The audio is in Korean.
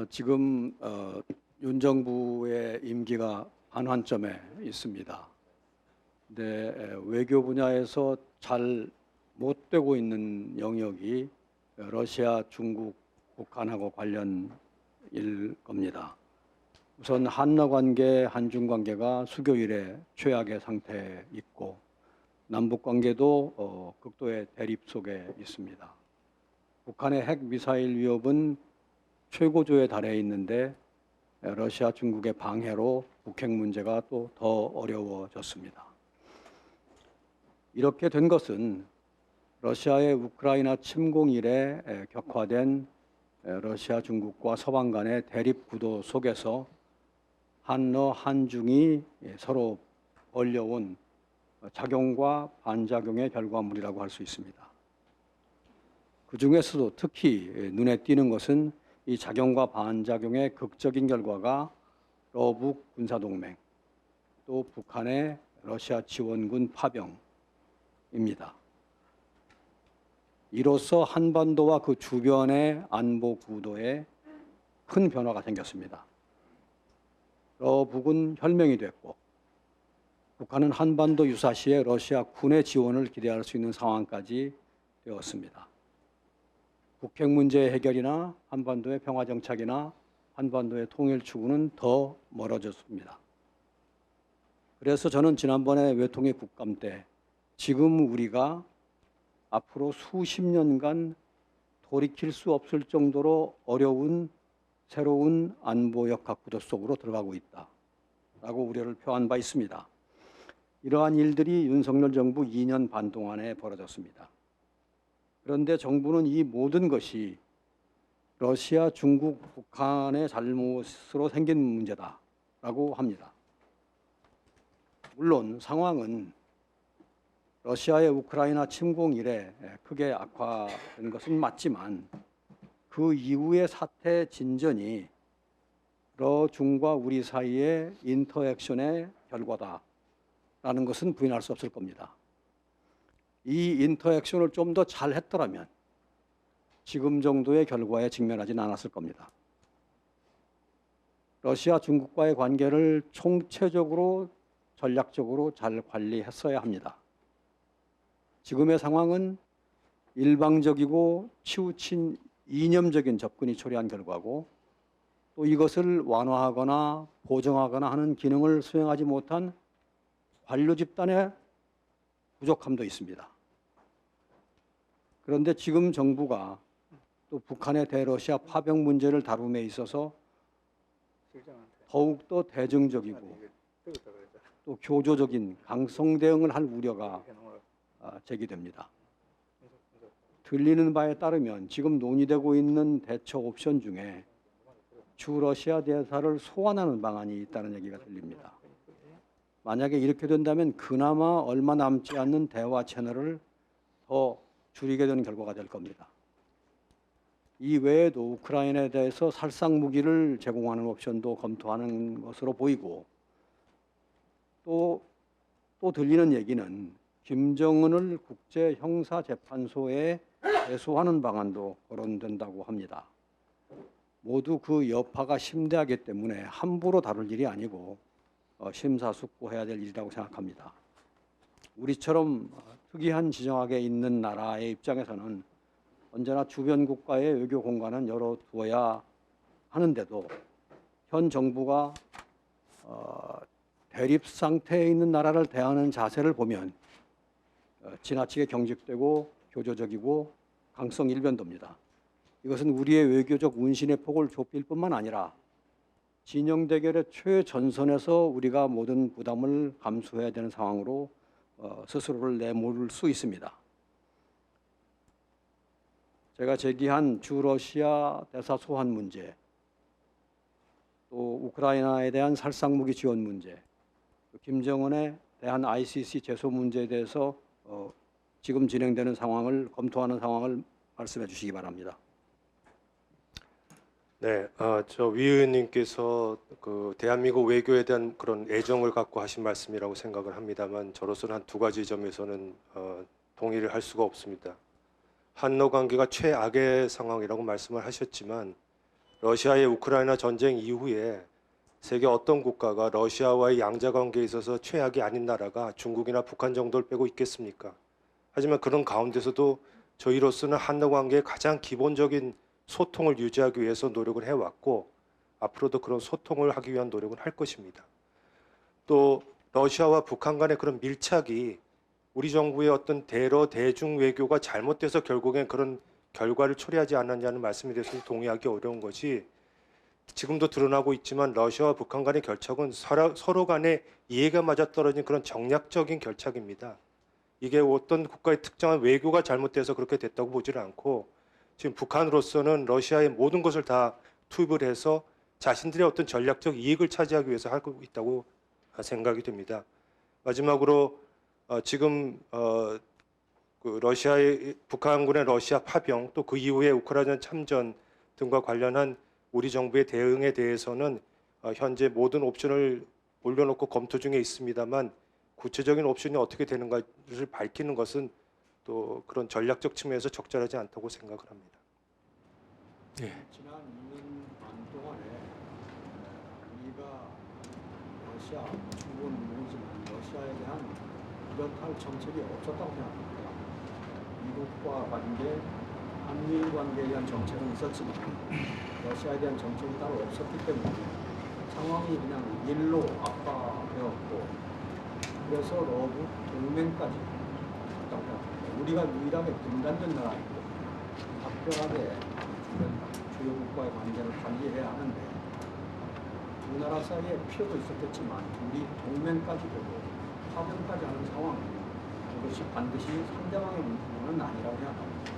지금 윤 정부의 임기가 반환점에 있습니다. 근데 외교 분야에서 잘 못 되고 있는 영역이 러시아, 중국, 북한하고 관련일 겁니다. 우선 한러 관계, 한중 관계가 수교일에 최악의 상태에 있고 남북 관계도 극도의 대립 속에 있습니다. 북한의 핵 미사일 위협은 최고조에 달해 있는데 러시아, 중국의 방해로 북핵 문제가 또 더 어려워졌습니다. 이렇게 된 것은 러시아의 우크라이나 침공 이래 격화된 러시아, 중국과 서방 간의 대립 구도 속에서 한러, 한중이 서로 벌려온 작용과 반작용의 결과물이라고 할 수 있습니다. 그 중에서도 특히 눈에 띄는 것은 이 작용과 반작용의 극적인 결과가 러북 군사동맹, 또 북한의 러시아 지원군 파병입니다. 이로써 한반도와 그 주변의 안보 구도에 큰 변화가 생겼습니다. 러북은 혈맹이 됐고 북한은 한반도 유사시에 러시아 군의 지원을 기대할 수 있는 상황까지 되었습니다. 북핵 문제 해결이나 한반도의 평화 정착이나 한반도의 통일 추구는 더 멀어졌습니다. 그래서 저는 지난번에 외통의 국감 때 지금 우리가 앞으로 수십 년간 돌이킬 수 없을 정도로 어려운 새로운 안보 역학 구도 속으로 들어가고 있다라고 우려를 표한 바 있습니다. 이러한 일들이 윤석열 정부 2년 반 동안에 벌어졌습니다. 그런데 정부는 이 모든 것이 러시아, 중국, 북한의 잘못으로 생긴 문제다라고 합니다. 물론 상황은 러시아의 우크라이나 침공 이래 크게 악화된 것은 맞지만 그 이후의 사태 진전이 러중과 우리 사이의 인터액션의 결과다라는 것은 부인할 수 없을 겁니다. 이 인터액션을 좀 더 잘했더라면 지금 정도의 결과에 직면하지는 않았을 겁니다. 러시아, 중국과의 관계를 총체적으로 전략적으로 잘 관리했어야 합니다. 지금의 상황은 일방적이고 치우친 이념적인 접근이 초래한 결과고 또 이것을 완화하거나 보정하거나 하는 기능을 수행하지 못한 관료 집단의 부족함도 있습니다. 그런데 지금 정부가 또 북한의 대러시아 파병 문제를 다룸에 있어서 더욱더 대중적이고 또 교조적인 강성 대응을 할 우려가 제기됩니다. 들리는 바에 따르면 지금 논의되고 있는 대처 옵션 중에 주 러시아 대사를 소환하는 방안이 있다는 얘기가 들립니다. 만약에 이렇게 된다면 그나마 얼마 남지 않는 대화 채널을 더 줄이게 되는 결과가 될 겁니다. 이 외에도 우크라이나에 대해서 살상 무기를 제공하는 옵션도 검토하는 것으로 보이고 또 들리는 얘기는 김정은을 국제형사재판소에 제소하는 방안도 거론된다고 합니다. 모두 그 여파가 심대하기 때문에 함부로 다룰 일이 아니고 심사숙고해야 될 일이라고 생각합니다. 우리처럼 특이한 지정학에 있는 나라의 입장에서는 언제나 주변 국가의 외교 공간은 열어두어야 하는데도 현 정부가 대립 상태에 있는 나라를 대하는 자세를 보면 지나치게 경직되고 교조적이고 강성 일변도입니다. 이것은 우리의 외교적 운신의 폭을 좁힐 뿐만 아니라 진영 대결의 최전선에서 우리가 모든 부담을 감수해야 되는 상황으로 스스로를 내몰 수 있습니다. 제가 제기한 주 러시아 대사 소환 문제, 또 우크라이나에 대한 살상무기 지원 문제, 김정은에 대한 ICC 제소 문제에 대해서 지금 진행되는 상황을 검토하는 상황을 말씀해 주시기 바랍니다. 네, 저 위 의원님께서 그 대한민국 외교에 대한 그런 애정을 갖고 하신 말씀이라고 생각을 합니다만 저로서는 한 두 가지 점에서는 동의를 할 수가 없습니다. 한러 관계가 최악의 상황이라고 말씀을 하셨지만 러시아의 우크라이나 전쟁 이후에 세계 어떤 국가가 러시아와의 양자 관계에 있어서 최악이 아닌 나라가 중국이나 북한 정도를 빼고 있겠습니까? 하지만 그런 가운데서도 저희로서는 한러 관계의 가장 기본적인 소통을 유지하기 위해서 노력을 해왔고 앞으로도 그런 소통을 하기 위한 노력을 할 것입니다. 또 러시아와 북한 간의 그런 밀착이 우리 정부의 어떤 대러 대중 외교가 잘못돼서 결국엔 그런 결과를 초래하지 않았냐는 말씀에 대해서는 동의하기 어려운 것이 지금도 드러나고 있지만 러시아와 북한 간의 결착은 서로 간의 이해가 맞아떨어진 그런 정략적인 결착입니다. 이게 어떤 국가의 특정한 외교가 잘못돼서 그렇게 됐다고 보지를 않고 지금 북한으로서는 러시아의 모든 것을 다 투입을 해서 자신들의 어떤 전략적 이익을 차지하기 위해서 하고 있다고 생각이 됩니다. 마지막으로 지금 그 러시아의 북한군의 러시아 파병 또 그 이후에 우크라이나 참전 등과 관련한 우리 정부의 대응에 대해서는 현재 모든 옵션을 올려놓고 검토 중에 있습니다만 구체적인 옵션이 어떻게 되는가를 밝히는 것은 또 그런 전략적 측면에서 적절하지 않다고 생각을 합니다. 지난 2년 반 동안에 우리가 러시아, 중국은 모르지만 러시아에 대한 뚜렷한 정책이 없었다고 생각합니다. 미국과 관계, 한미일 관계에 대한 정책은 있었지만 러시아에 대한 정책이 따로 없었기 때문에 상황이 그냥 일로 악화되었고 그래서 러브 동맹까지 갔다고 생각합니다. 우리가 유일하게 분단된 나라이고 각별하게 주요 국가의 관계를 관리해야 하는데 두 나라 사이에 필요도 있었겠지만 우리 동맹까지 되고 파병까지 하는 상황 이것이 반드시 상대방의 문제는 아니라고 생각합니다.